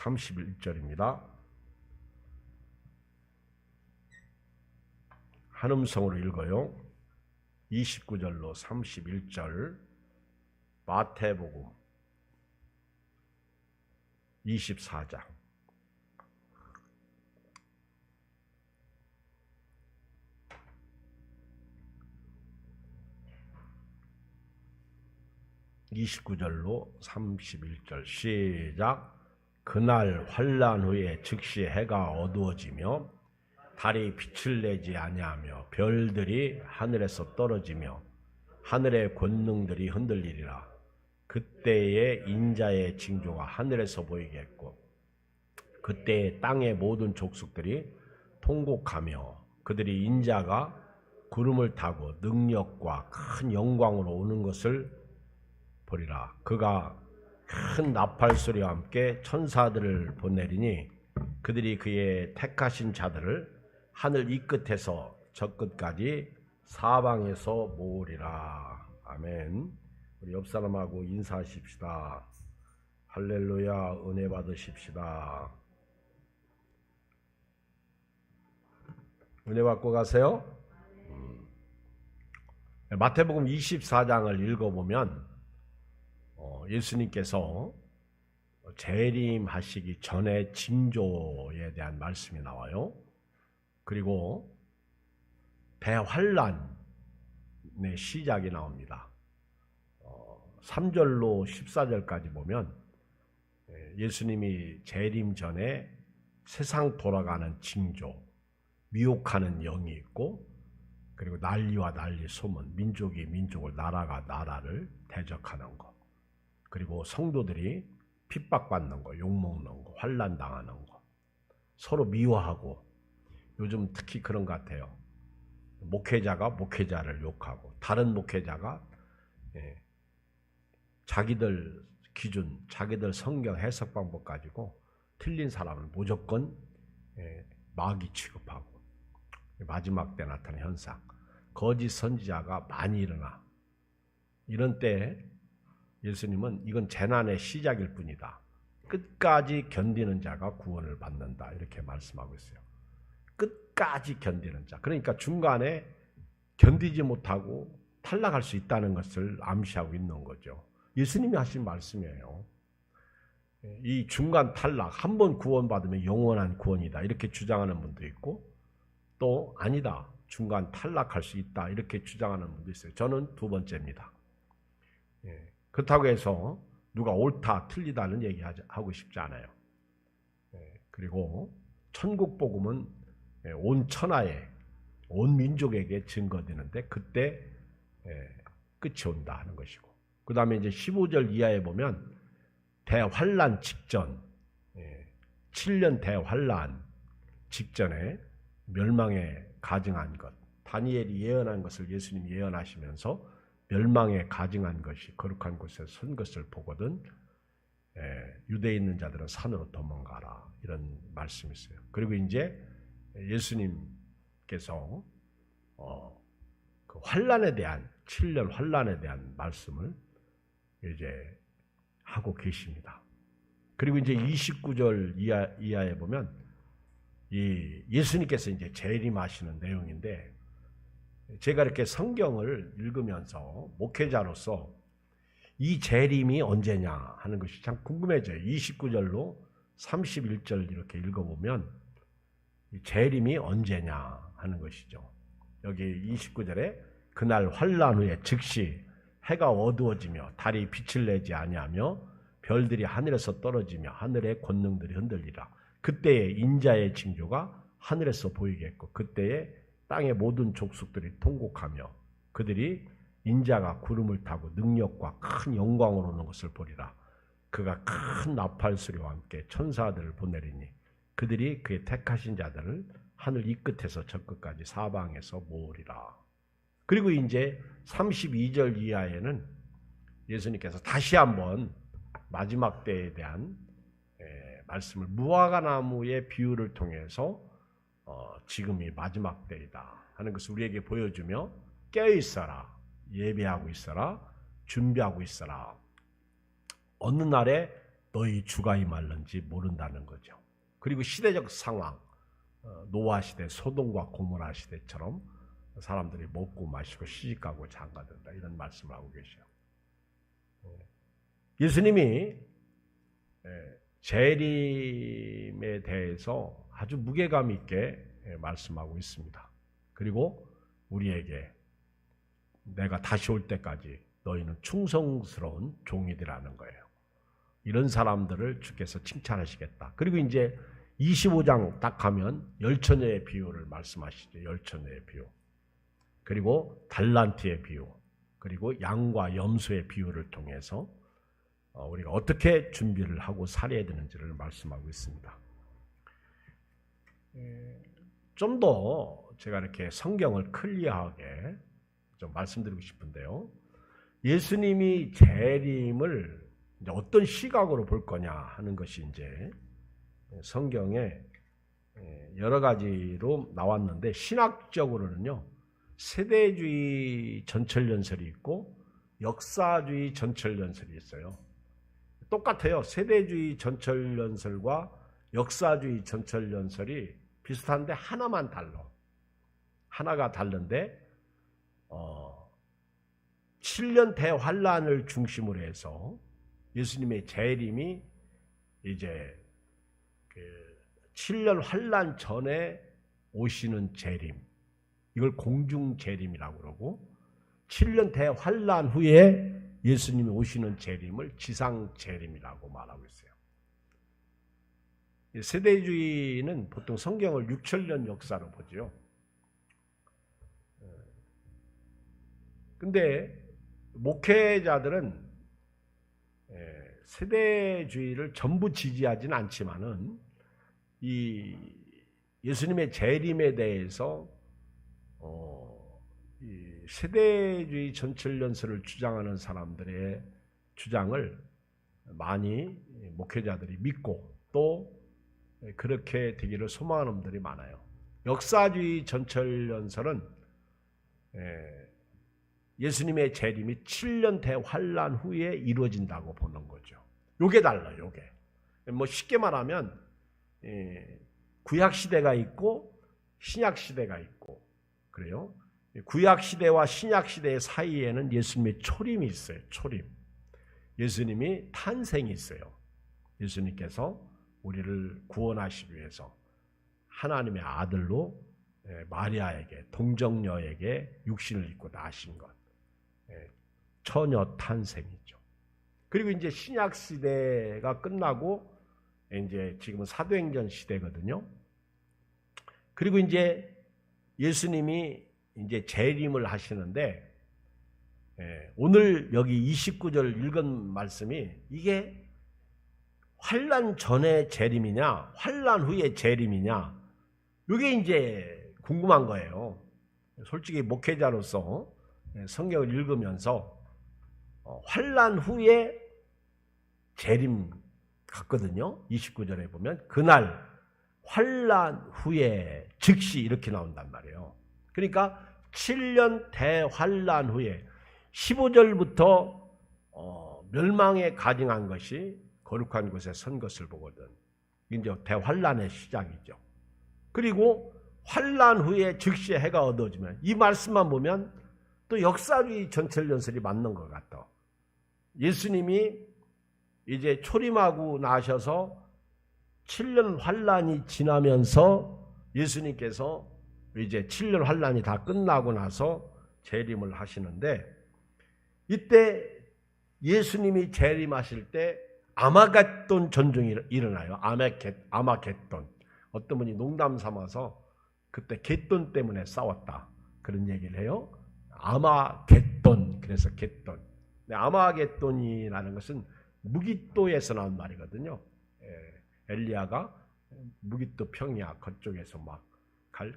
31절입니다. 한음성으로 읽어요. 29절로 31절 마태복음 24장. (29절로) 31절 시작. 그날 환난 후에 즉시 해가 어두워지며 달이 빛을 내지 아니하며 별들이 하늘에서 떨어지며 하늘의 권능들이 흔들리리라. 그때에 인자의 징조가 하늘에서 보이겠고 그때에 땅의 모든 족속들이 통곡하며 그들이 인자가 구름을 타고 능력과 큰 영광으로 오는 것을 보리라. 그가 큰 나팔 소리와 함께 천사들을 보내리니 그들이 그의 택하신 자들을 하늘 이 끝에서 저 끝까지 사방에서 모으리라. 아멘. 우리 옆 사람하고 인사하십시다. 할렐루야. 은혜 받으십시다. 은혜 받고 가세요. 마태복음 24장을 읽어보면 예수님께서 재림하시기 전에 징조에 대한 말씀이 나와요. 그리고 대환란의 시작이 나옵니다. 3절로 14절까지 보면 예수님이 재림 전에 세상 돌아가는 징조, 미혹하는 영이 있고 그리고 난리와 난리 소문, 민족이 민족을, 나라가 나라를 대적하는 것, 그리고 성도들이 핍박받는 거, 욕먹는 거, 환난당하는 거, 서로 미워하고, 요즘 특히 그런 것 같아요. 목회자가 목회자를 욕하고 다른 목회자가 자기들 기준, 자기들 성경 해석 방법 가지고 틀린 사람을 무조건 마귀 취급하고, 마지막 때 나타나는 현상, 거짓 선지자가 많이 일어나. 이런 때 예수님은 이건 재난의 시작일 뿐이다. 끝까지 견디는 자가 구원을 받는다. 이렇게 말씀하고 있어요. 끝까지 견디는 자. 그러니까 중간에 견디지 못하고 탈락할 수 있다는 것을 암시하고 있는 거죠. 예수님이 하신 말씀이에요. 이 중간 탈락, 한 번 구원받으면 영원한 구원이다. 이렇게 주장하는 분도 있고, 또 아니다. 중간 탈락할 수 있다. 이렇게 주장하는 분도 있어요. 저는 두 번째입니다. 그렇다고 해서 누가 옳다, 틀리다는 얘기하고 싶지 않아요. 그리고 천국 복음은 온 천하에, 온 민족에게 증거되는데 그때 끝이 온다 하는 것이고, 그 다음에 이제 15절 이하에 보면 대환란 직전, 7년 대환란 직전에 멸망에 가증한 것, 다니엘이 예언한 것을 예수님이 예언하시면서 멸망에 가증한 것이 거룩한 곳에 선 것을 보거든 유대에 있는 자들은 산으로 도망가라, 이런 말씀이 있어요. 그리고 이제 예수님께서 그 환란에 대한, 7년 환란에 대한 말씀을 이제 하고 계십니다. 그리고 이제 29절 이하에 보면 이 예수님께서 이제 재림하시는 내용인데, 제가 이렇게 성경을 읽으면서 목회자로서 이 재림이 언제냐 하는 것이 참 궁금해져요. 29절로 31절 이렇게 읽어보면 이 재림이 언제냐 하는 것이죠. 여기 29절에 그날 환난 후에 즉시 해가 어두워지며 달이 빛을 내지 아니하며 별들이 하늘에서 떨어지며 하늘의 권능들이 흔들리라. 그때에 인자의 징조가 하늘에서 보이겠고 그때에 땅의 모든 족속들이 통곡하며 그들이 인자가 구름을 타고 능력과 큰 영광으로 오는 것을 보리라. 그가 큰 나팔 소리와 함께 천사들을 보내리니 그들이 그의 택하신 자들을 하늘 이 끝에서 저 끝까지 사방에서 모으리라. 그리고 이제 32절 이하에는 예수님께서 다시 한번 마지막 때에 대한 말씀을 무화과나무의 비유를 통해서 지금이 마지막 때이다 하는 것을 우리에게 보여주며 깨어있어라, 예배하고 있어라, 준비하고 있어라. 어느 날에 너희 주가 임할는지 모른다는 거죠. 그리고 시대적 상황, 노아 시대, 소돔과 고모라 시대처럼 사람들이 먹고 마시고 시집가고 장가든다 이런 말씀을 하고 계셔요. 예수님이 재림에 대해서 아주 무게감 있게 말씀하고 있습니다. 그리고 우리에게 내가 다시 올 때까지 너희는 충성스러운 종이되라는 거예요. 이런 사람들을 주께서 칭찬하시겠다. 그리고 이제 25장 딱 가면 열처녀의 비유를 말씀하시죠. 열처녀의 비유. 그리고 달란트의 비유. 그리고 양과 염소의 비유를 통해서 우리가 어떻게 준비를 하고 살아야 되는지를 말씀하고 있습니다. 좀 더 제가 이렇게 성경을 클리어하게 좀 말씀드리고 싶은데요. 예수님이 재림을 이제 어떤 시각으로 볼 거냐 하는 것이 이제 성경에 여러 가지로 나왔는데, 신학적으로는요, 세대주의 전철연설이 있고 역사주의 전철연설이 있어요. 똑같아요. 세대주의 전철연설과 역사주의 전철연설이 비슷한데 하나만 달라. 하나가 다른데 7년 대환란을 중심으로 해서 예수님의 재림이 이제 7년 환란 전에 오시는 재림, 이걸 공중 재림이라고 그러고, 7년 대환란 후에 예수님이 오시는 재림을 지상 재림이라고 말하고 있어요. 세대주의는 보통 성경을 6천년 역사로 보죠. 근데 목회자들은 세대주의를 전부 지지하지는 않지만은 이 예수님의 재림에 대해서 이 세대주의 전철연설을 주장하는 사람들의 주장을 많이 목회자들이 믿고 또 그렇게 되기를 소망하는 분들이 많아요. 역사주의 전철연설은 예수님의 재림이 7년 대환란 후에 이루어진다고 보는 거죠. 요게 달라요. 요게 뭐 쉽게 말하면 구약 시대가 있고 신약 시대가 있고 그래요. 구약 시대와 신약 시대 사이에는 예수님의 초림이 있어요. 초림. 예수님이 탄생이 있어요. 예수님께서 우리를 구원하시기 위해서 하나님의 아들로 마리아에게, 동정녀에게 육신을 입고 나신 것. 처녀 탄생이죠. 그리고 이제 신약 시대가 끝나고 이제 지금은 사도행전 시대거든요. 그리고 이제 예수님이 이제 재림을 하시는데, 오늘 여기 29절 읽은 말씀이 이게 환란 전의 재림이냐 환란 후의 재림이냐, 이게 이제 궁금한 거예요. 솔직히 목회자로서 성경을 읽으면서 환란 후에 재림 같거든요. 29절에 보면 그날 환란 후에 즉시 이렇게 나온단 말이에요. 그러니까 7년 대환란 후에 15절부터 멸망에 가증한 것이 거룩한 곳에 선 것을 보거든. 이제 대환란의 시작이죠. 그리고 환란 후에 즉시 해가 어두워지면, 이 말씀만 보면 또 역사주의 전철연설이 맞는 것 같아. 예수님이 이제 초림하고 나셔서 7년 환란이 지나면서 예수님께서 이제 7년 환란이 다 끝나고 나서 재림을 하시는데, 이때 예수님이 재림하실 때 아마겟돈 전쟁이 일어나요. 아마겟돈. 어떤 분이 농담 삼아서 그때 겟돈 때문에 싸웠다 그런 얘기를 해요. 아마겟돈. 그래서 겟돈. 아마겟돈이라는 것은 무기또에서 나온 말이거든요. 엘리야가 무기또 평야 그쪽에서 막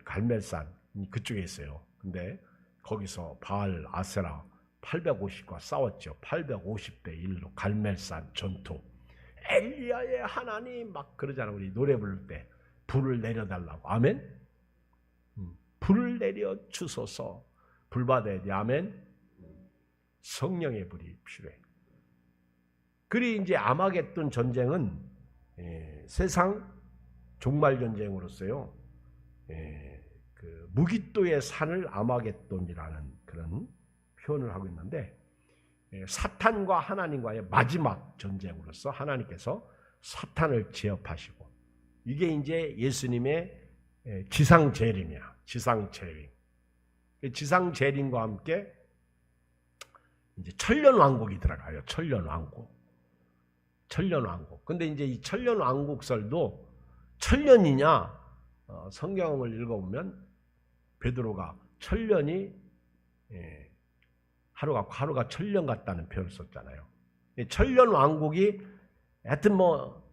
갈멜산 그쪽에 있어요. 근데 거기서 바알 아세라 850과 싸웠죠. 850대 1로 갈멜산 전투. 엘리야의 하나님 막 그러잖아. 우리 노래 부를 때 불을 내려달라고. 아멘. 불을 내려 주소서. 불 받아야 돼. 아멘. 성령의 불이 필요해. 그리 이제 아마겟돈 전쟁은 세상 종말 전쟁으로서요. 그 무기또의 산을 아마겟돈이라는 그런 표현을 하고 있는데, 사탄과 하나님과의 마지막 전쟁으로서 하나님께서 사탄을 제압하시고, 이게 이제 예수님의 지상 재림이야. 지상 재림. 지상 재림과 함께 이제 천년 왕국이 들어가요. 천년 왕국. 천년 왕국. 근데 이제 이 천년 왕국설도 천년이냐? 성경을 읽어보면 베드로가 천년이 하루가 천년 같다는 표현을 썼잖아요. 천년 왕국이 하여튼 뭐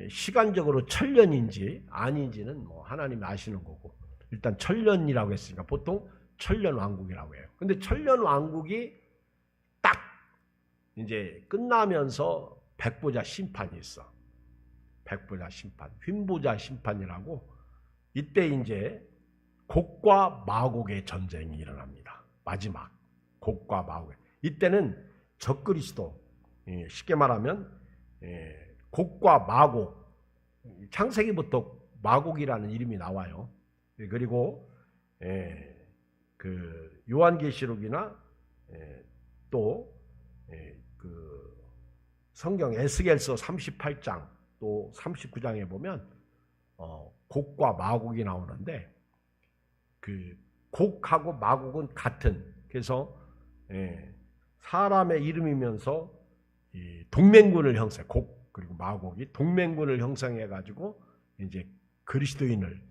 시간적으로 천년인지 아닌지는 뭐 하나님이 아시는 거고, 일단 천년이라고 했으니까 보통 천년 왕국이라고 해요. 근데 천년 왕국이 딱 이제 끝나면서 백보자 심판이 있어. 백보자 심판, 휜보자 심판이라고, 이때 이제 곡과 마곡의 전쟁이 일어납니다. 마지막 곡과 마곡. 이때는 적그리스도, 쉽게 말하면 곡과 마곡, 창세기부터 마곡이라는 이름이 나와요. 그리고 그 요한계시록이나 또 그 성경 에스겔서 38장 또 39장에 보면 곡과 마곡이 나오는데, 그 곡하고 마곡은 같은, 그래서 사람의 이름이면서 이 동맹군을 형성, 곡 그리고 마곡이 동맹군을 형성해 가지고 이제 그리스도인을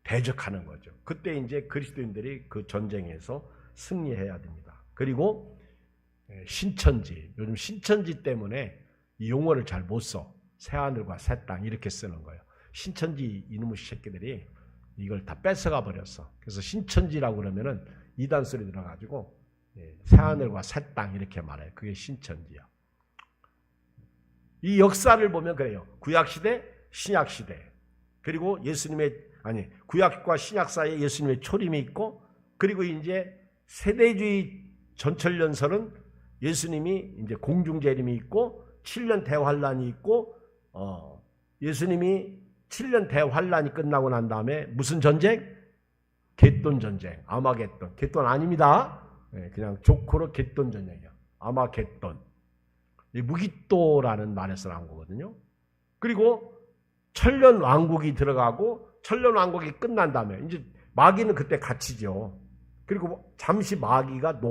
대적하는 거죠. 그때 이제 그리스도인들이 그 전쟁에서 승리해야 됩니다. 그리고 신천지, 요즘 신천지 때문에 이 용어를 잘 못 써. 새하늘과 새 땅 이렇게 쓰는 거예요. 신천지 이놈의 새끼들이 이걸 다 뺏어가 버렸어. 그래서 신천지라고 그러면은 이단 소리 들어가지고 새하늘과 새 땅 이렇게 말해요. 그게 신천지야. 이 역사를 보면 그래요. 구약시대, 신약시대. 그리고 구약과 신약 사이에 예수님의 초림이 있고, 그리고 이제 세대주의 전철연설은 예수님이 이제 공중재림이 있고 7년 대환란이 있고, 예수님이 7년 대환란이 끝나고 난 다음에 무슨 전쟁? 겟돈 전쟁, 아마겟돈. 겟돈 아닙니다. 그냥 조커로 겟돈 전쟁이야. 아마겟돈. 무기또라는 말에서 나온 거거든요. 그리고 천년 왕국이 들어가고, 천년 왕국이 끝난 다음에 이제 마귀는 그때 갇히죠. 그리고 잠시 마귀가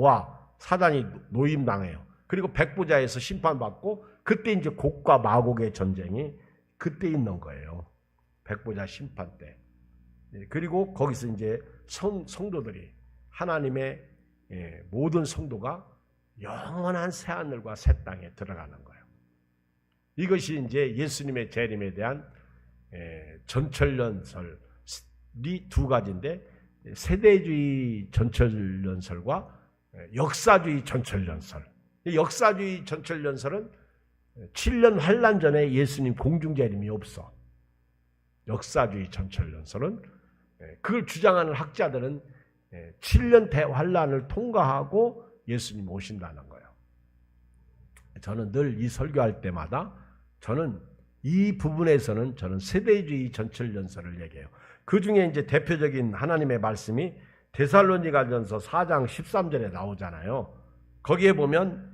사단이 노임당해요. 그리고 백보자에서 심판받고, 그때 이제 곡과 마곡의 전쟁이 그때 있는 거예요. 백보자 심판 때. 그리고 거기서 이제 성도들이, 하나님의 모든 성도가 영원한 새하늘과 새 땅에 들어가는 거예요. 이것이 이제 예수님의 재림에 대한 전철연설이 두 가지인데, 세대주의 전철연설과 역사주의 전철연설. 역사주의 전철연설은 7년 환란 전에 예수님 공중재림이 없어. 역사주의 전철연설은, 그걸 주장하는 학자들은 7년 대환란을 통과하고 예수님 오신다는 거예요. 저는 늘 이 설교할 때마다 저는 이 부분에서는 저는 세대주의 전철연설을 얘기해요. 그 중에 이제 대표적인 하나님의 말씀이 데살로니가전서 4장 13절에 나오잖아요. 거기에 보면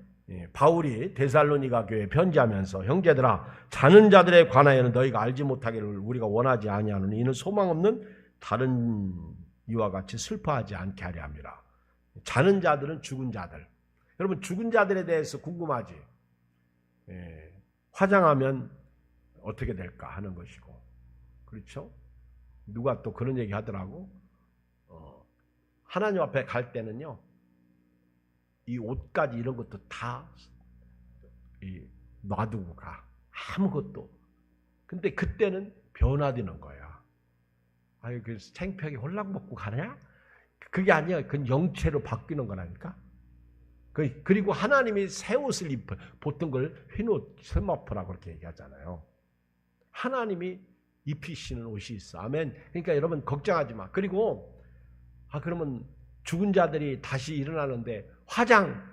바울이 데살로니가 교회에 편지하면서, 형제들아, 자는 자들에 관하여는 너희가 알지 못하기를 우리가 원하지 아니하노니 이는 소망 없는 다른 이와 같이 슬퍼하지 않게 하려 함이라. 자는 자들은 죽은 자들. 여러분, 죽은 자들에 대해서 궁금하지? 화장하면 어떻게 될까 하는 것이고, 그렇죠? 누가 또 그런 얘기 하더라고. 하나님 앞에 갈 때는요, 이 옷까지 이런 것도 다 놔두고 가. 아무것도. 근데 그때는 변화되는 거야. 아유, 그래서 창피하게 홀랑 벗고 가냐? 그게 아니야. 그건 영체로 바뀌는 거라니까. 그리고 하나님이 새 옷을 입어. 보통 걸 흰옷, 세마포라고 그렇게 얘기하잖아요. 하나님이 입히시는 옷이 있어. 아멘. 그러니까 여러분 걱정하지 마. 그리고 그러면 죽은 자들이 다시 일어나는데 화장,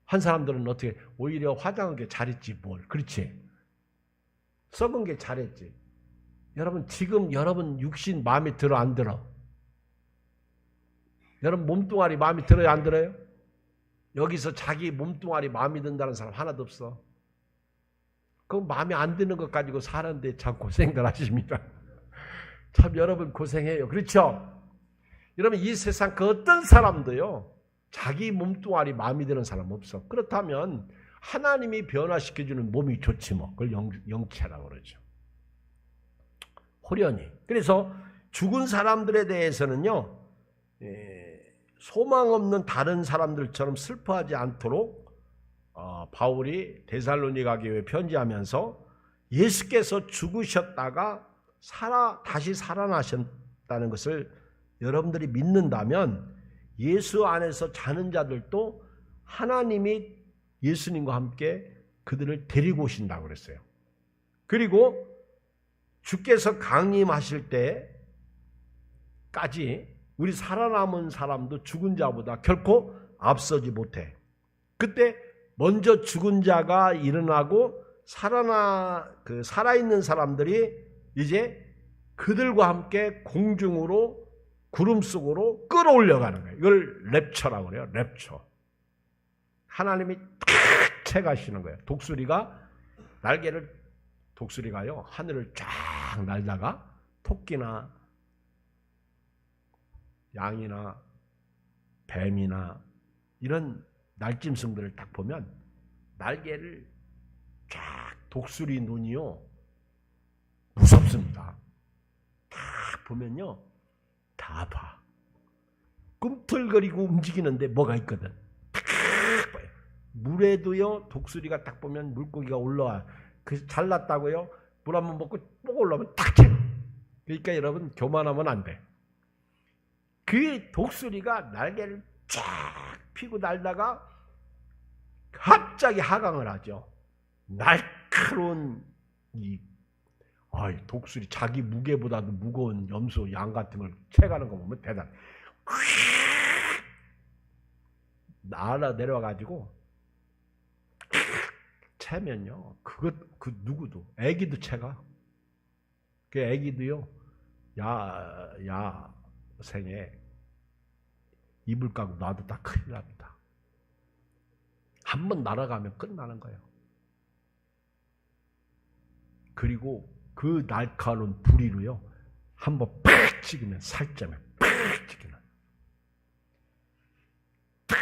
한 사람들은 어떻게 오히려 화장한 게 잘했지 뭘. 그렇지. 썩은 게 잘했지. 여러분 지금 여러분 육신 마음에 들어 안 들어? 여러분 몸뚱아리 마음에 들어요 안 들어요? 여기서 자기 몸뚱아리 마음에 든다는 사람 하나도 없어. 그 마음에 안 드는 것 가지고 사는데 참 고생들 하십니다. 참 여러분 고생해요. 그렇죠? 여러분 이 세상 그 어떤 사람도요. 자기 몸뚱아리 마음에 드는 사람 없어. 그렇다면 하나님이 변화시켜주는 몸이 좋지 뭐. 그걸 영체라고 그러죠. 호련히. 그래서 죽은 사람들에 대해서는요. 소망 없는 다른 사람들처럼 슬퍼하지 않도록 바울이 데살로니가 교회에 편지하면서 예수께서 죽으셨다가 다시 살아나셨다는 것을 여러분들이 믿는다면 예수 안에서 자는 자들도 하나님이 예수님과 함께 그들을 데리고 오신다고 그랬어요. 그리고 주께서 강림하실 때까지 우리 살아남은 사람도 죽은 자보다 결코 앞서지 못해. 그때 먼저 죽은 자가 일어나고 살아있는 사람들이 이제 그들과 함께 공중으로 구름 속으로 끌어올려가는 거예요. 이걸 랩처라고 그래요. 랩처. 하나님이 탁 채가시는 거예요. 독수리가요 하늘을 쫙 날다가 토끼나 양이나 뱀이나 이런 날짐승들을 딱 보면 날개를 쫙 독수리 눈이요 무섭습니다. 딱 보면요 다 봐. 꿈틀거리고 움직이는데 뭐가 있거든. 딱 봐요. 물에도요 독수리가 딱 보면 물고기가 올라와. 그 잘났다고요. 물 한번 먹고 꼭 올라오면 딱 채. 그러니까 여러분 교만하면 안 돼. 그 독수리가 날개를 쫙 펴고 날다가 갑자기 하강을 하죠. 날카로운 독수리 자기 무게보다도 무거운 염소, 양 같은 걸 채가는 거 보면 대단해. 날아 내려와가지고 채면요. 그 누구도 애기도 채가. 그 애기도요. 야생에 이불 까고 놔두다 큰일 납니다. 한번 날아가면 끝나는 거예요. 그리고 그 날카로운 부리로요. 한번 팍 찍으면 살점에 팍 찍히는 팍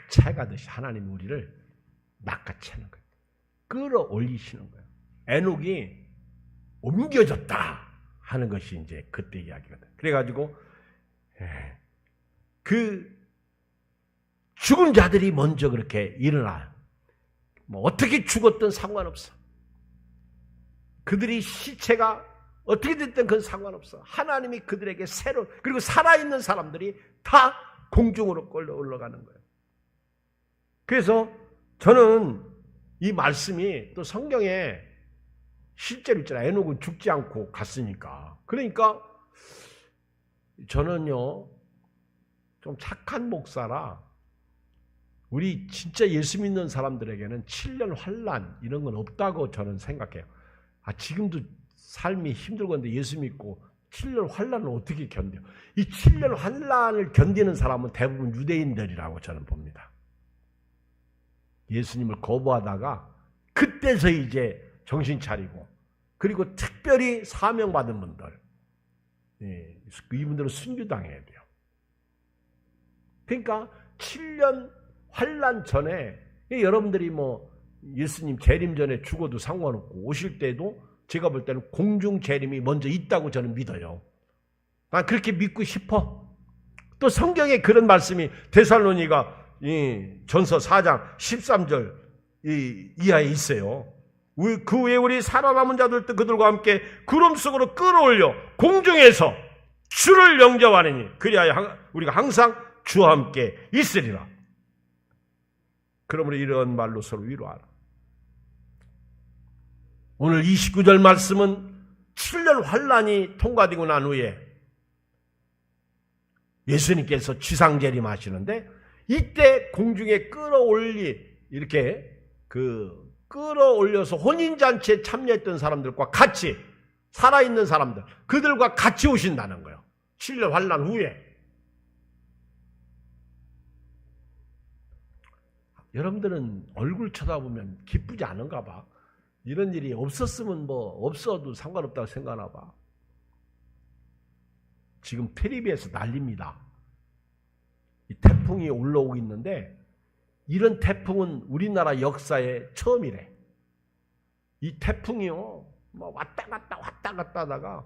채가듯이 하나님 우리를 낚아채는 거예요. 끌어올리시는 거예요. 에녹이 옮겨졌다 하는 것이 이제 그때 이야기거든. 그래가지고 그 죽은 자들이 먼저 그렇게 일어나요. 뭐 어떻게 죽었든 상관없어. 그들이 시체가 어떻게 됐든 그건 상관없어. 하나님이 그들에게 그리고 살아있는 사람들이 다 공중으로 끌려 올라가는 거예요. 그래서 저는 이 말씀이 또 성경에 실제로 있잖아요. 에녹은 죽지 않고 갔으니까. 그러니까 저는요 좀 착한 목사라 우리 진짜 예수 믿는 사람들에게는 7년 환난 이런 건 없다고 저는 생각해요. 지금도 삶이 힘들건데 예수 믿고 7년 환난을 어떻게 견뎌? 이 7년 환난을 견디는 사람은 대부분 유대인들이라고 저는 봅니다. 예수님을 거부하다가 그때서 이제 정신 차리고 그리고 특별히 사명받은 분들 이분들은 순교당해야 돼요. 그러니까 7년 환난 전에 여러분들이 뭐 예수님 재림 전에 죽어도 상관없고 오실 때도 제가 볼 때는 공중 재림이 먼저 있다고 저는 믿어요. 난 그렇게 믿고 싶어. 또 성경에 그런 말씀이 데살로니가 전서 4장 13절 이하에 있어요. 그 후에 우리 살아남은 자들도 그들과 함께 구름 속으로 끌어올려 공중에서 주를 영접하느니 그리하여 우리가 항상 주와 함께 있으리라. 그러므로 이런 말로 서로 위로하라. 오늘 29절 말씀은 7년 환난이 통과되고 난 후에 예수님께서 지상재림하시는데 이때 공중에 끌어올리 이렇게 끌어올려서 혼인잔치에 참여했던 사람들과 같이 살아있는 사람들, 그들과 같이 오신다는 거예요. 7년 환난 후에. 여러분들은 얼굴 쳐다보면 기쁘지 않은가 봐. 이런 일이 없었으면 없어도 상관없다고 생각하나 봐. 지금 텔레비에서 난립니다. 이 태풍이 올라오고 있는데 이런 태풍은 우리나라 역사에 처음이래. 이 태풍이요, 왔다 갔다 하다가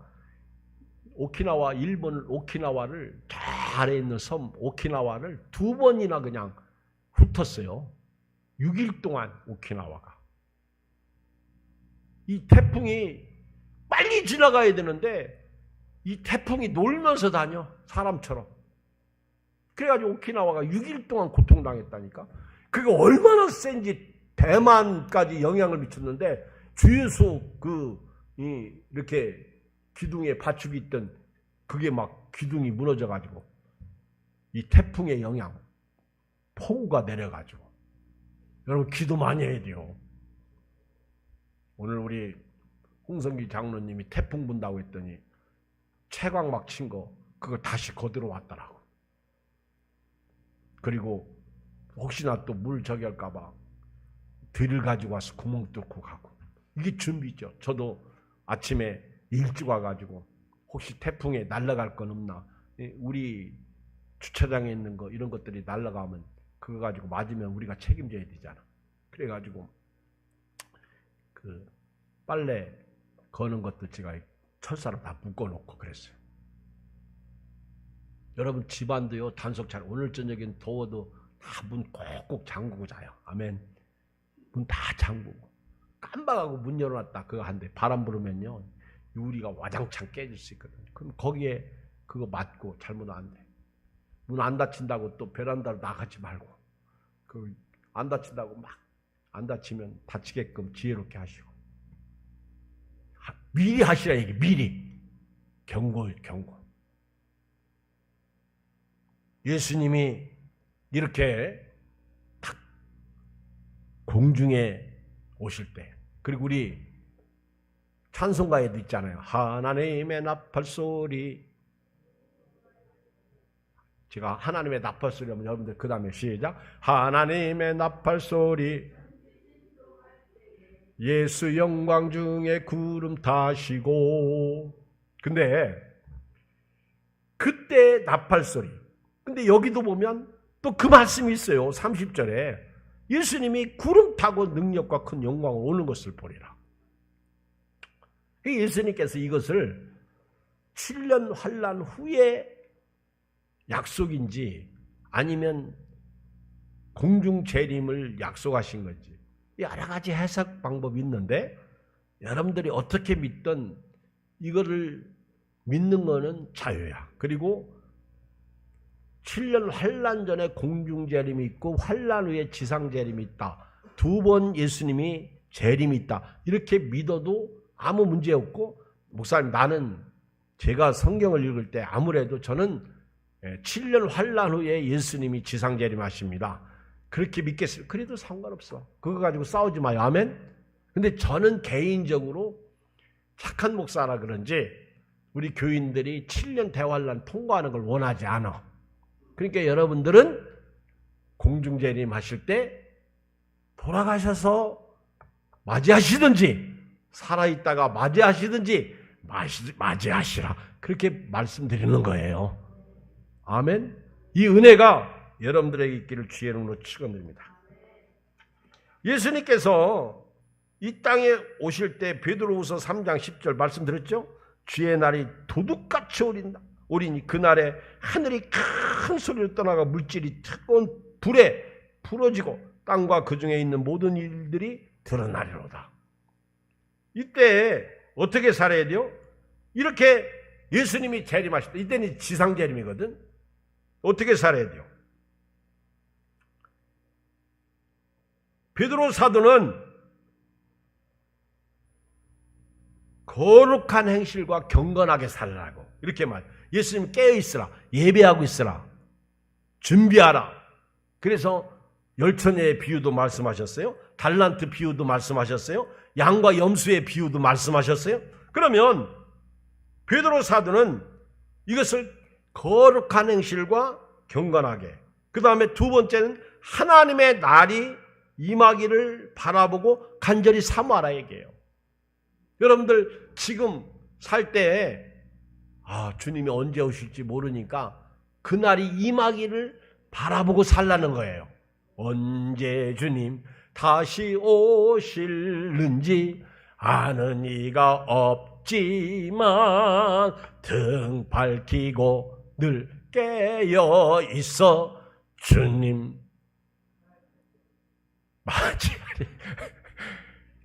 오키나와, 일본 오키나와를 저 아래에 있는 섬 오키나와를 2번이나 그냥 훑었어요. 6일 동안 오키나와가. 이 태풍이 빨리 지나가야 되는데 이 태풍이 놀면서 다녀, 사람처럼. 그래가지고 오키나와가 6일 동안 고통당했다니까. 그게 얼마나 센지 대만까지 영향을 미쳤는데 주유소 이렇게 기둥에 받축이 있던 그게 막 기둥이 무너져가지고 이 태풍의 영향, 폭우가 내려가지고. 여러분 기도 많이 해야 돼요. 오늘 우리 홍성기 장로님이 태풍 분다고 했더니 채광 막 친 거 그거 다시 거들어 왔더라고. 그리고 혹시나 또 물 저기 할까봐 들을 가지고 와서 구멍 뚫고 가고. 이게 준비죠. 저도 아침에 일찍 와가지고 혹시 태풍에 날아갈 건 없나. 우리 주차장에 있는 거 이런 것들이 날아가면 그거 가지고 맞으면 우리가 책임져야 되잖아. 그래가지고 빨래 거는 것도 제가 철사로 다 묶어놓고 그랬어요. 여러분 집안도요, 단속 잘. 오늘 저녁엔 더워도 다 문 꼭꼭 잠그고 자요. 아멘. 문 다 잠그고. 깜박하고 문 열어놨다 그거 한대 바람 불으면요 유리가 와장창 깨질 수 있거든요. 그럼 거기에 그거 맞고 잘못 안 돼. 문 안 닫힌다고 또 베란다로 나가지 말고 안 닫힌다고 막 안 닫히면 다치게끔 지혜롭게 하시고. 미리 하시라 얘기. 미리 경고. 예수님이 이렇게 딱 공중에 오실 때, 그리고 우리 찬송가에도 있잖아요. 하나님의 나팔소리. 제가 하나님의 나팔소리 하면 여러분들 그 다음에 시작. 하나님의 나팔소리. 예수 영광 중에 구름 타시고. 근데 그때 나팔소리. 근데 여기도 보면 또 그 말씀이 있어요. 30절에 예수님이 구름 타고 능력과 큰 영광을 오는 것을 보리라. 예수님께서 이것을 7년 환난 후에 약속인지 아니면 공중 재림을 약속하신 건지 여러 가지 해석 방법이 있는데 여러분들이 어떻게 믿든 이거를 믿는 거는 자유야. 그리고 7년 환난 전에 공중 재림이 있고 환난 후에 지상 재림이 있다. 2번 예수님이 재림이 있다. 이렇게 믿어도 아무 문제 없고, 목사님 나는 제가 성경을 읽을 때 아무래도 저는 7년 환난 후에 예수님이 지상 재림하십니다. 그렇게 믿겠어요. 그래도 상관없어. 그거 가지고 싸우지 마요. 아멘. 근데 저는 개인적으로 착한 목사라 그런지 우리 교인들이 7년 대환란 통과하는 걸 원하지 않아. 그러니까 여러분들은 공중재림 하실 때 돌아가셔서 맞이하시든지 살아있다가 맞이하시든지 맞이하시라. 그렇게 말씀드리는 거예요. 아멘. 이 은혜가 여러분들에게 있기를 주의 이름으로 축원드립니다. 예수님께서 이 땅에 오실 때 베드로후서 3장 10절 말씀드렸죠? 주의 날이 도둑같이 오리니 그날에 하늘이 큰 소리로 떠나가 물질이 뜨거운 불에 부러지고 땅과 그 중에 있는 모든 일들이 드러나리로다. 이때 어떻게 살아야 돼요? 이렇게 예수님이 재림하실 때, 이때는 지상 재림이거든. 어떻게 살아야 돼요? 베드로 사도는 거룩한 행실과 경건하게 살라고 이렇게 예수님 깨어있으라, 예배하고 있으라, 준비하라. 그래서 열처녀의 비유도 말씀하셨어요. 달란트 비유도 말씀하셨어요. 양과 염소의 비유도 말씀하셨어요. 그러면 베드로 사도는 이것을 거룩한 행실과 경건하게, 그 다음에 두 번째는 하나님의 날이 임하기를 바라보고 간절히 사모하라 얘기해요. 여러분들 지금 살 때에 주님이 언제 오실지 모르니까 그날이 임하기를 바라보고 살라는 거예요. 언제 주님 다시 오실는지 아는 이가 없지만 등 밝히고 늘 깨어 있어 주님 맞이하리.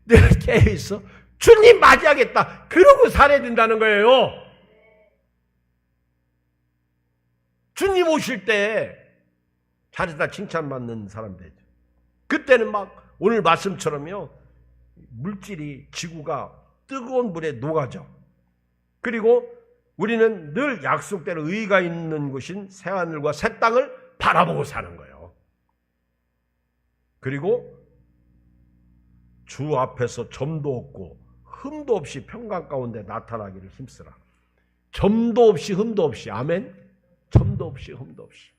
늘 깨어 있어 주님 맞이하겠다. 그러고 살아야 된다는 거예요. 주님 오실 때 잘했다 칭찬받는 사람 되죠. 그때는 막 오늘 말씀처럼요, 물질이, 지구가 뜨거운 물에 녹아져. 그리고 우리는 늘 약속대로 의가 있는 곳인 새하늘과 새 땅을 바라보고 사는 거예요. 그리고 주 앞에서 점도 없고 흠도 없이 평강 가운데 나타나기를 힘쓰라. 점도 없이 흠도 없이. 아멘. 점도 없이 흠도 없이.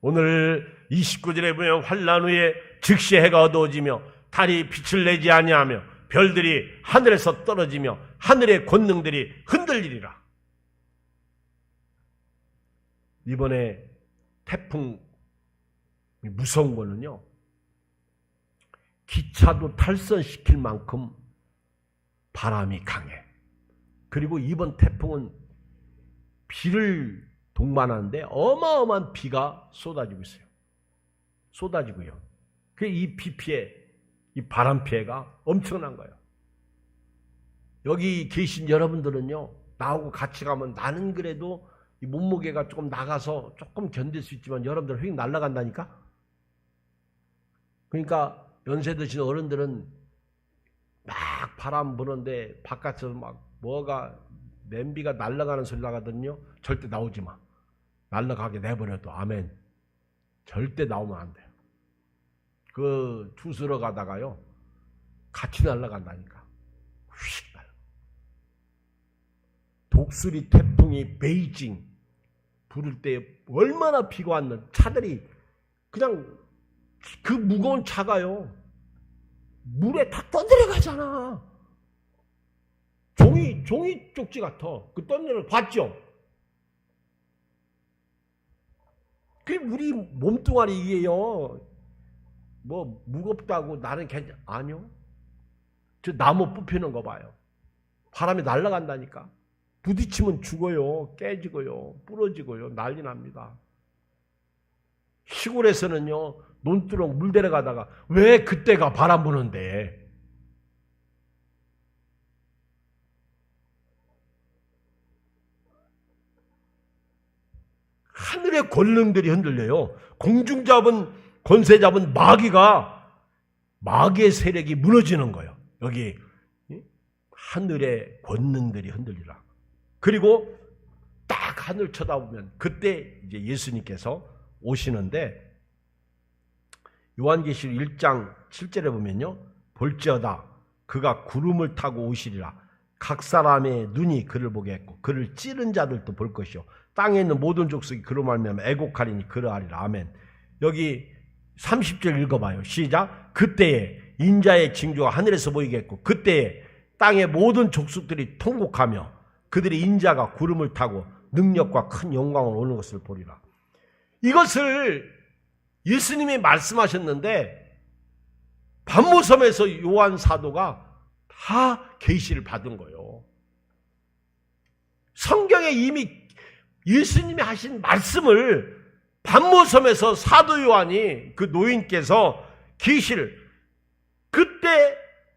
오늘 29절에 보면 환난 후에 즉시 해가 어두워지며 달이 빛을 내지 아니하며 별들이 하늘에서 떨어지며 하늘의 권능들이 흔들리리라. 이번에 태풍 무서운 거는요, 기차도 탈선시킬 만큼 바람이 강해. 그리고 이번 태풍은 비를 동반하는데 어마어마한 비가 쏟아지고 있어요. 쏟아지고요. 이 비 피해, 이 바람 피해가 엄청난 거예요. 여기 계신 여러분들은요, 나하고 같이 가면 나는 그래도 이 몸무게가 조금 나가서 조금 견딜 수 있지만 여러분들 휙 날아간다니까? 그러니까 연세 드신 어른들은 막 바람 부는데 바깥에서 막 뭐가 냄비가 날아가는 소리 나거든요. 절대 나오지 마. 날아가게 내버려둬. 아멘. 절대 나오면 안 돼요. 그 주스러 가다가요, 같이 날아간다니까. 휙 날아. 독수리 태풍이 베이징 부를 때 얼마나 비가 왔는 차들이 그냥 그 무거운 차가요, 물에 다 떠내려가잖아. 종이 쪽지 같아. 그 떠내려 봤죠? 그게 우리 몸뚱아리예요. 뭐 무겁다고 나는 괜찮, 아니요. 저 나무 뽑히는 거 봐요. 바람이 날아간다니까. 부딪히면 죽어요. 깨지고요. 부러지고요. 난리 납니다. 시골에서는요, 논두렁 물 데려가다가 왜 그때가 바람 부는데? 하늘의 권능들이 흔들려요. 공중 잡은, 권세 잡은 마귀의 세력이 무너지는 거예요. 여기 하늘의 권능들이 흔들리라. 그리고 딱 하늘 쳐다보면 그때 이제 예수님께서 오시는데, 요한계시록 1장 7절에 보면요, 볼지어다 그가 구름을 타고 오시리라. 각 사람의 눈이 그를 보게 했고 그를 찌른 자들도 볼 것이요 땅에 있는 모든 족속이 그로 말미암아 애곡하리니 그러하리라. 아멘. 여기 30절 읽어봐요. 시작. 그때에 인자의 징조가 하늘에서 보이겠고 그때에 땅의 모든 족속들이 통곡하며 그들의 인자가 구름을 타고 능력과 큰 영광을 오는 것을 보리라. 이것을 예수님이 말씀하셨는데 반모섬에서 요한 사도가 다 계시를 받은 거예요. 성경에 이미 예수님이 하신 말씀을 반모섬에서 사도 요한이, 그 노인께서 계시를, 그때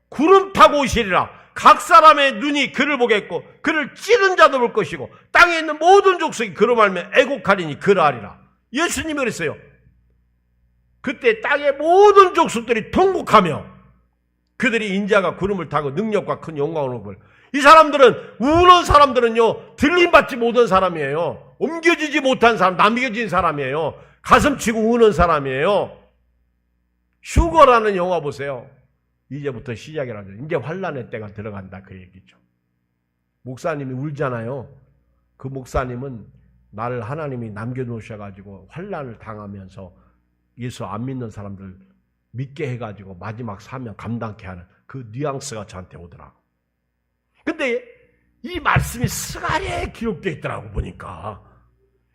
구름 타고 오시리라. 각 사람의 눈이 그를 보겠고 그를 찌른 자도 볼 것이고 땅에 있는 모든 족속이 그로 말미암아 애곡하리니 그러하리라. 예수님이 그랬어요. 그때 땅의 모든 족속들이 통곡하며 그들이 인자가 구름을 타고 능력과 큰 영광을 볼. 이 사람들은, 우는 사람들은요, 들림받지 못한 사람이에요. 옮겨지지 못한 사람, 남겨진 사람이에요. 가슴 치고 우는 사람이에요. 휴거라는 영화 보세요. 이제부터 시작이라죠. 이제 환란의 때가 들어간다 그 얘기죠. 목사님이 울잖아요. 그 목사님은 나를 하나님이 남겨놓으셔가지고 환란을 당하면서 예수 안 믿는 사람들 믿게 해가지고 마지막 사명 감당케 하는 그 뉘앙스가 저한테 오더라고. 근데 이 말씀이 스가랴에 기록되어 있더라고 보니까.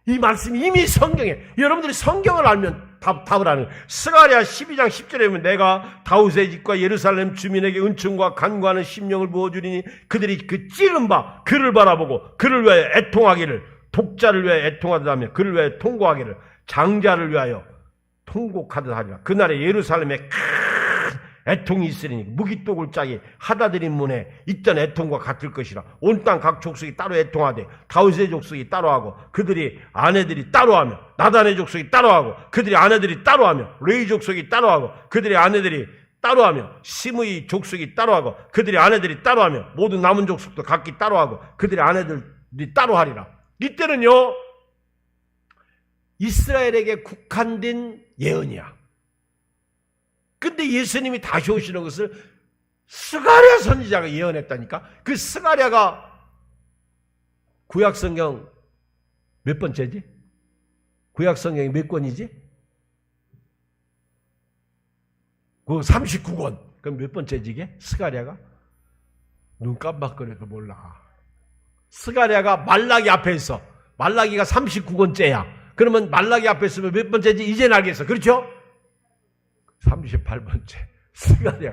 이 말씀이 이미 성경에, 여러분들이 성경을 알면 답을 하는. 스가랴 12장 10절에 보면 내가 다윗의 집과 예루살렘 주민에게 은총과 간구하는 심령을 부어주리니 그들이 그 찌른 바 그를 바라보고 그를 위하여 애통하기를, 독자를 위하여 애통하듯하며 그를 위하여 통곡하기를, 장자를 위하여 통곡하듯 하리라. 그날에 예루살렘에 큰 애통이 있으리니 무기독을 짝이 하다들인 문에 있던 애통과 같을 것이라. 온 땅 각 족속이 따로 애통하되 다윗의 족속이 따로하고 그들이 아내들이 따로하며, 나단의 족속이 따로하고 그들이 아내들이 따로하며, 레위 족속이 따로하고 그들이 아내들이 따로하며, 시므이 족속이 따로하고 그들이 아내들이 따로하며, 모든 남은 족속도 각기 따로하고 그들이 아내들이 따로하리라. 이때는요 이스라엘에게 국한된 예언이야. 근데 예수님이 다시 오시는 것을 스가랴 선지자가 예언했다니까. 그 스가랴가 구약성경 몇 번째지? 구약성경이 몇 권이지? 그 39권. 그럼 몇 번째지 이게? 스가랴가? 눈 깜빡거려도 몰라. 스가랴가 말라기 앞에 있어. 말라기가 39권째야. 그러면 말라기 앞에 있으면 몇 번째지? 이제는 알겠어. 그렇죠? 38번째. 스가랴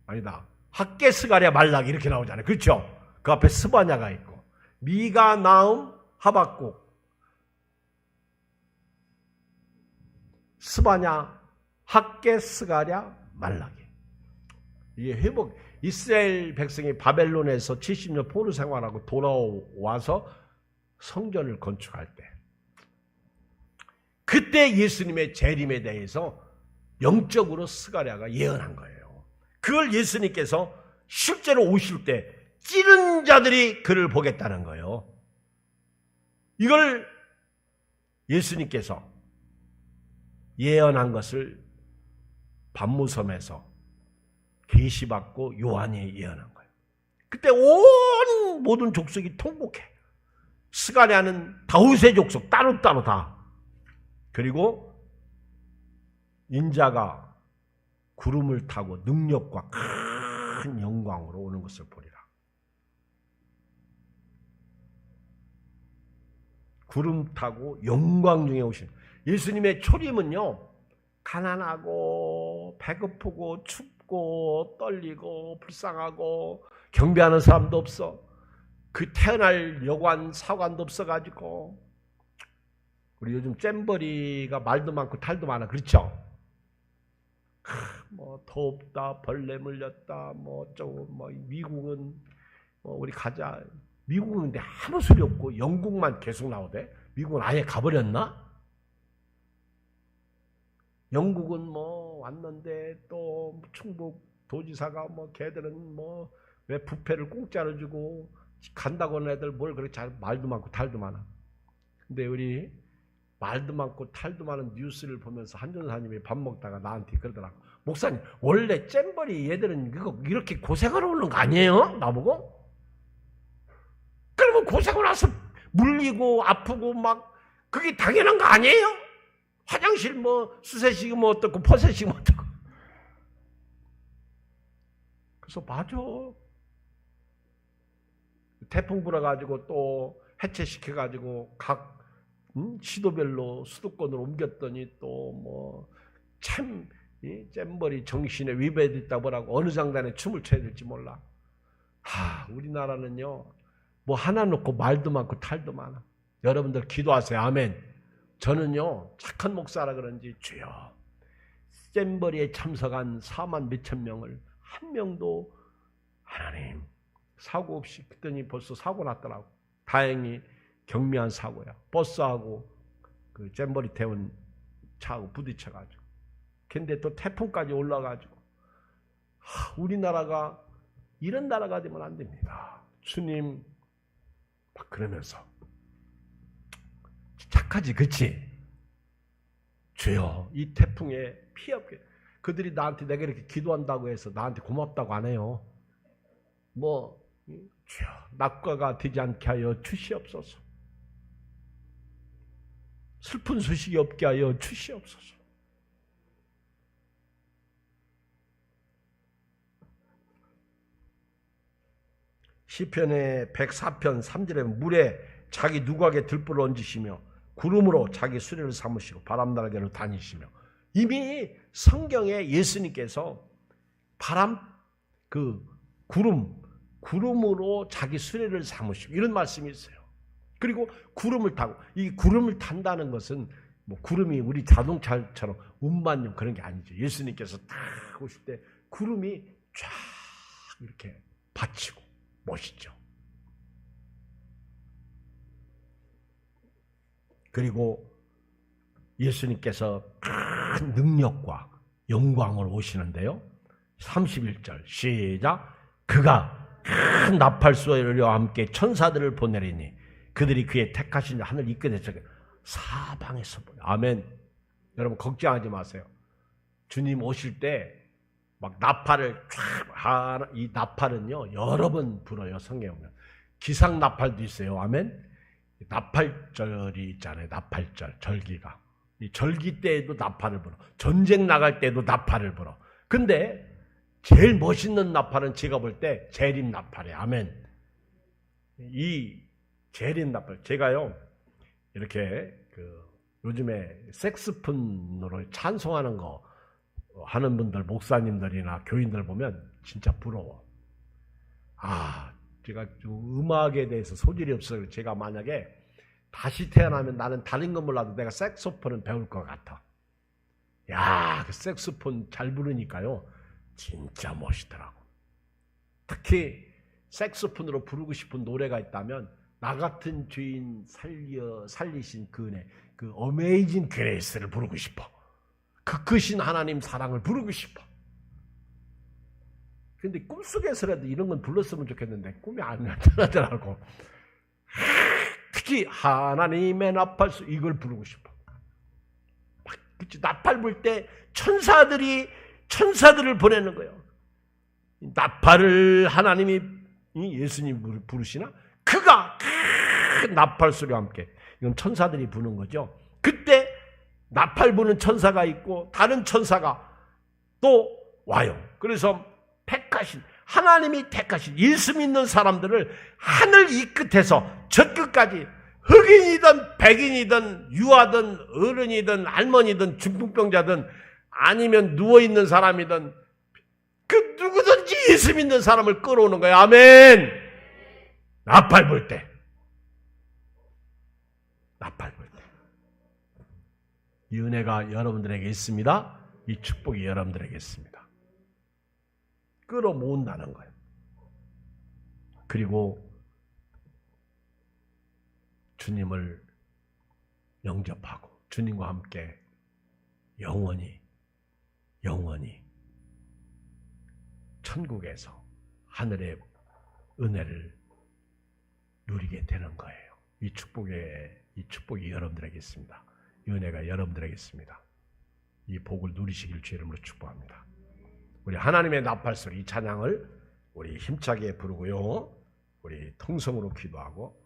아니다. 학계 스가랴 말라기 이렇게 나오잖아요. 그렇죠? 그 앞에 스바냐가 있고, 미가, 나움, 하박국, 스바냐, 학계, 스가랴, 말라기. 이게 회복, 이스라엘 백성이 바벨론에서 70년 포로 생활하고 돌아와서 성전을 건축할 때, 그때 예수님의 재림에 대해서 영적으로 스가랴가 예언한 거예요. 그걸 예수님께서 실제로 오실 때 찌른 자들이 그를 보겠다는 거예요. 이걸 예수님께서 예언한 것을 반무섬에서 계시받고 요한이 예언한 거예요. 그때 온 모든 족속이 통곡해. 스가랴는 다윗의 족속 따로따로 다. 그리고 인자가 구름을 타고 능력과 큰 영광으로 오는 것을 보리라. 구름 타고 영광 중에 오신 예수님의 초림은요, 가난하고 배고프고 춥고 떨리고 불쌍하고 경배하는 사람도 없어. 그 태어날 여관 사관도 없어가지고, 우리 요즘 잼버리가 말도 많고 탈도 많아. 그렇죠? 뭐 덥다, 벌레 물렸다, 뭐 어쩌고, 뭐 미국은 우리 가자. 미국은 근데 아무 소리 없고 영국만 계속 나오대. 미국은 아예 가버렸나? 영국은 뭐 왔는데 또 충북 도지사가 뭐 걔들은 뭐 왜 부패를 공짜로 주고 간다고 하는 애들 뭘 그렇게 잘 말도 많고 탈도 많아. 근데 우리 말도 많고 탈도 많은 뉴스를 보면서 한 전사님이 밥 먹다가 나한테 그러더라고. 목사님, 원래 잼버리 얘들은 이렇게 고생하러 오는 거 아니에요? 나보고? 그러면 고생을 와서 물리고 아프고 막 그게 당연한 거 아니에요? 화장실 뭐 수세식 뭐 어떻고 퍼세식 뭐 어떻고. 그래서 맞아. 태풍 불어가지고 또 해체시켜가지고 각 시도별로 수도권으로 옮겼더니 또 뭐 참 잼버리 정신에 위배됐다 뭐라고 어느 장단에 춤을 춰야 될지 몰라. 우리나라는요 뭐 하나 놓고 말도 많고 탈도 많아. 여러분들 기도하세요. 아멘. 저는요 착한 목사라 그런지 주여 잼버리에 참석한 4만 몇천 명을 한 명도 하나님 사고 없이, 그랬더니 벌써 사고 났더라고. 다행히 경미한 사고야. 버스하고 그 잼버리 태운 차하고 부딪혀가지고. 근데 또 태풍까지 올라가지고. 우리나라가 이런 나라가 되면 안 됩니다. 주님 막 그러면서 착하지, 그치? 주여, 이 태풍에 피해 없게. 그들이 나한테 내가 이렇게 기도한다고 해서 나한테 고맙다고 안 해요. 주여, 낙과가 되지 않게 하여 주시옵소서. 슬픈 소식이 없게 하여 주시옵소서. 시편의 104편 3절에 물에 자기 누각에 들불을 얹으시며 구름으로 자기 수레를 삼으시고 바람날개로 다니시며, 이미 성경에 예수님께서 구름으로 자기 수레를 삼으시고 이런 말씀이 있어요. 그리고 구름을 타고, 이 구름을 탄다는 것은 구름이 우리 자동차처럼 운반용 그런 게 아니죠. 예수님께서 딱 오실 때 구름이 쫙 이렇게 받치고 멋있죠. 그리고 예수님께서 큰 능력과 영광을 오시는데요. 31절 시작. 그가 큰 나팔소리와 함께 천사들을 보내리니 그들이 그의 택하신 하늘 이끌어서 사방에서 보여. 아멘. 여러분 걱정하지 마세요. 주님 오실 때 막 나팔을 쫙, 이 나팔은요 여러 번 불어요. 성경에 보면 기상 나팔도 있어요. 아멘. 나팔절이 있잖아요. 나팔절, 절기가. 이 절기 때에도 나팔을 불어. 전쟁 나갈 때도 나팔을 불어. 근데 제일 멋있는 나팔은 제가 볼 때 재림 나팔이에요. 아멘. 이 재림 나팔, 제가요 이렇게 요즘에 색스폰으로 찬송하는 거 하는 분들, 목사님들이나 교인들 보면 진짜 부러워. 제가 음악에 대해서 소질이 없어요. 제가 만약에 다시 태어나면 나는 다른 건 몰라도 내가 색소폰은 배울 것 같아. 그 색소폰 잘 부르니까요 진짜 멋있더라고. 특히 색소폰으로 부르고 싶은 노래가 있다면 나 같은 죄인 살리신 그 은혜, 그 어메이징 그레이스를 부르고 싶어. 그 크신 하나님 사랑을 부르고 싶어. 근데 꿈속에서라도 이런 건 불렀으면 좋겠는데 꿈이 안 나타나더라고. 특히 하나님의 나팔소, 이걸 부르고 싶어. 그치? 나팔 불 때 천사들을 보내는 거예요. 나팔을 하나님이, 예수님 부르시나? 그가 큰 나팔 소리와 함께, 이건 천사들이 부는 거죠. 그때 나팔 부는 천사가 있고 다른 천사가 또 와요. 그래서 하나님이 택하신 예수 믿는 사람들을 하늘 이 끝에서 저 끝까지, 흑인이든 백인이든 유아든 어른이든 할머니든 중풍병자든 아니면 누워있는 사람이든 그 누구든지 예수 믿는 사람을 끌어오는 거예요. 아멘. 나팔 불 때. 나팔 불 때. 이 은혜가 여러분들에게 있습니다. 이 축복이 여러분들에게 있습니다. 끌어모은다는 거예요. 그리고 주님을 영접하고 주님과 함께 영원히 천국에서 하늘의 은혜를 누리게 되는 거예요. 이 축복이 여러분들에게 있습니다. 이 은혜가 여러분들에게 있습니다. 이 복을 누리시길 주의 이름으로 축복합니다. 우리 하나님의 나팔소리, 이 찬양을 우리 힘차게 부르고요. 우리 통성으로 기도하고